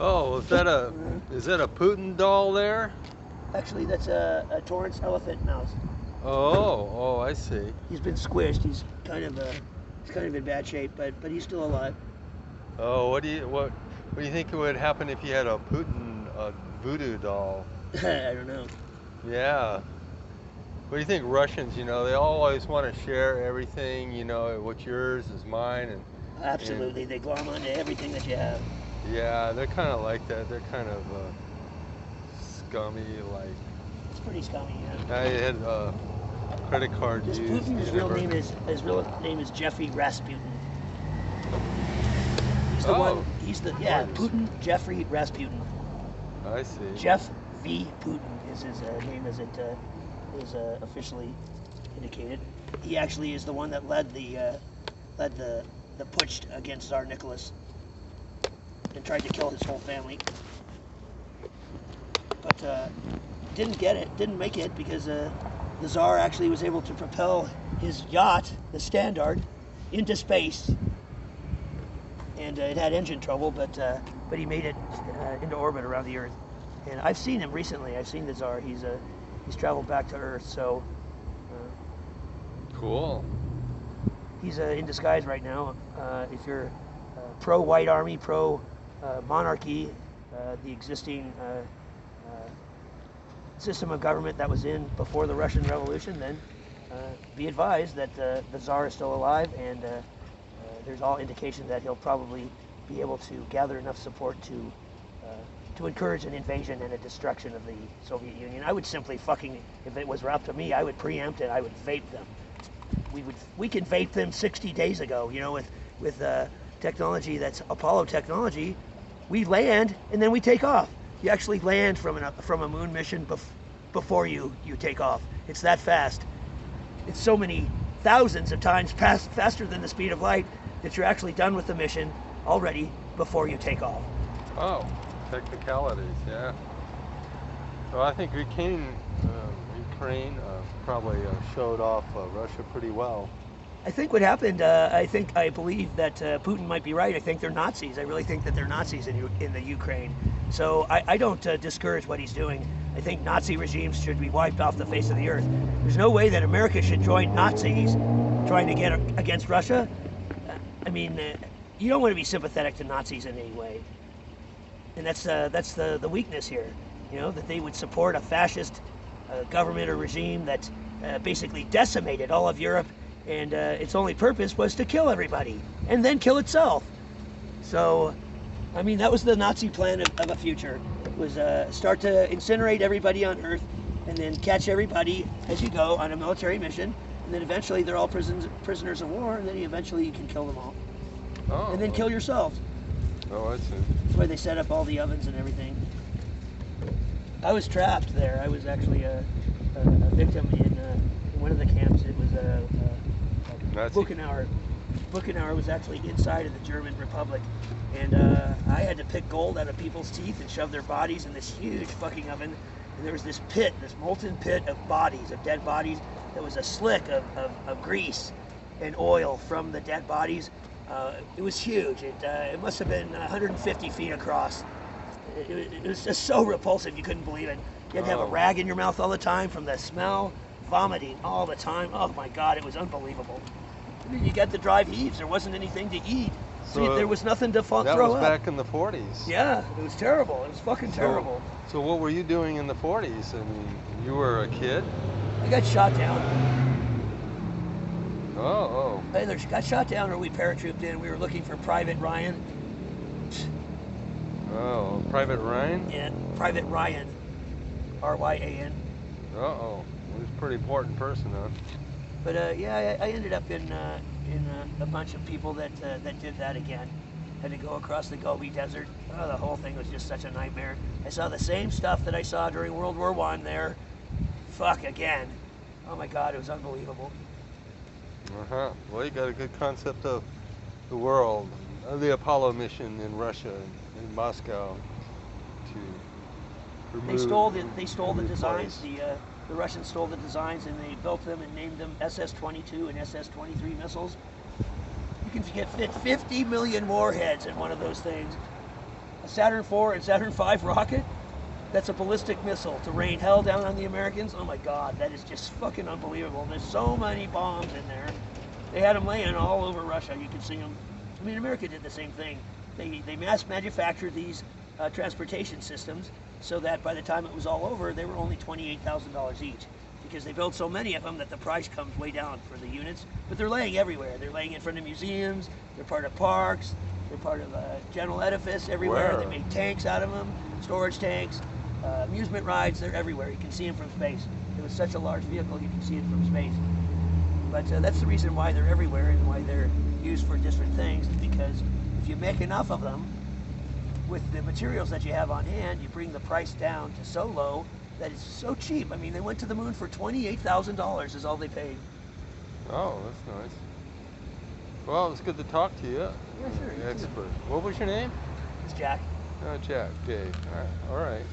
Oh, is that a Putin doll there? Actually, that's a Torrance elephant mouse. Oh, I see. He's been squished. He's kind of in bad shape, but he's still alive. Oh, what do you think would happen if you had a Putin voodoo doll? I don't know. Yeah. What do you think Russians, they always want to share everything, what's yours is mine Absolutely, they glom onto everything that you have. yeah, they're kind of like that. They're kind of scummy, like. It's pretty scummy, yeah. I had credit card This used. Putin's real name is Jeffrey Rasputin. He's the one. He's the Putin Jeffrey Rasputin. I see. Jeff V. Putin is his name as it is officially indicated. He actually is the one that led the putsch against Tsar Nicholas and tried to kill his whole family, but didn't make it because the Tsar actually was able to propel his yacht, the Standard, into space, and it had engine trouble, but he made it into orbit around the Earth. And I've seen him recently. I've seen the Tsar. He's traveled back to Earth, so cool. He's in disguise right now. If you're pro-white army, pro-monarchy, the existing system of government that was in before the Russian Revolution, then be advised that the Tsar is still alive, and there's all indication that he'll probably be able to gather enough support to encourage an invasion and a destruction of the Soviet Union. I would simply if it was up to me, I would preempt it. I would vape them. We could vape them 60 days ago, with technology that's Apollo technology. We land and then we take off. You actually land from a moon mission before you take off. It's that fast. It's so many thousands of times faster than the speed of light that you're actually done with the mission already before you take off. Oh, technicalities, yeah. Well, I think Ukraine probably showed off Russia pretty well. I think what happened, I believe that Putin might be right. I think they're Nazis. I really think that they're Nazis in the Ukraine. So I don't discourage what he's doing. I think Nazi regimes should be wiped off the face of the earth. There's no way that America should join Nazis trying to get against Russia. I mean, you don't want to be sympathetic to Nazis in any way. And that's the weakness here, that they would support a fascist government or regime that basically decimated all of Europe, and its only purpose was to kill everybody and then kill itself. So, I mean, that was the Nazi plan of a future, was start to incinerate everybody on Earth and then catch everybody as you go on a military mission, and then eventually they're all prisoners of war, and then eventually you can kill them all. Oh. And then kill yourselves. Oh, I see. That's why they set up all the ovens and everything. I was trapped there. I was actually a victim in one of the camps. It was Buchenauer. Buchenauer was actually inside of the German Republic, and I had to pick gold out of people's teeth and shove their bodies in this huge fucking oven. And there was this pit, this molten pit of bodies, of dead bodies. There was a slick of grease and oil from the dead bodies. It was huge. It must have been 150 feet across. It was just so repulsive, you couldn't believe it. You had to have a rag in your mouth all the time from the smell, vomiting all the time. Oh my God, it was unbelievable. I mean, you got the drive heaves. There wasn't anything to eat. So there was nothing to throw up. That was back in the 40s. Yeah, it was terrible. It was fucking terrible. So what were you doing in the 40s? I mean, you were a kid? I got shot down. Oh. I either got shot down or we paratrooped in. We were looking for Private Ryan. Oh, Private Ryan? Yeah, Private Ryan. R-Y-A-N. Uh-oh. He was a pretty important person, huh? But yeah, I ended up in a bunch of people that did that again. Had to go across the Gobi Desert. Oh, the whole thing was just such a nightmare. I saw the same stuff that I saw during World War I there. Fuck, again. Oh my God, it was unbelievable. Uh-huh. Well, you got a good concept of the world. The Apollo mission in Russia, in Moscow, to remove... They stole the designs. The Russians stole the designs and they built them and named them SS-22 and SS-23 missiles. You can fit 50 million warheads in one of those things. a Saturn IV and Saturn V rocket that's a ballistic missile to rain hell down on the Americans. Oh my God, that is just fucking unbelievable. There's so many bombs in there. They had them laying all over Russia. You can see them. I mean, America did the same thing. They mass manufactured these transportation systems so that by the time it was all over, they were only $28,000 each, because they built so many of them that the price comes way down for the units. But they're laying everywhere. They're laying in front of museums. They're part of parks. They're part of a general edifice everywhere. Where? They make tanks out of them, storage tanks, amusement rides. They're everywhere. You can see them from space. It was such a large vehicle, you can see it from space. But that's the reason why they're everywhere and why they're used for different things, because if you make enough of them with the materials that you have on hand, you bring the price down to so low that it's so cheap. I mean, they went to the moon for $28,000 is all they paid. Oh, that's nice. Well, it's good to talk to you. Yeah, sure. Expert. What was your name? It's Jack. Jack. Okay. All right.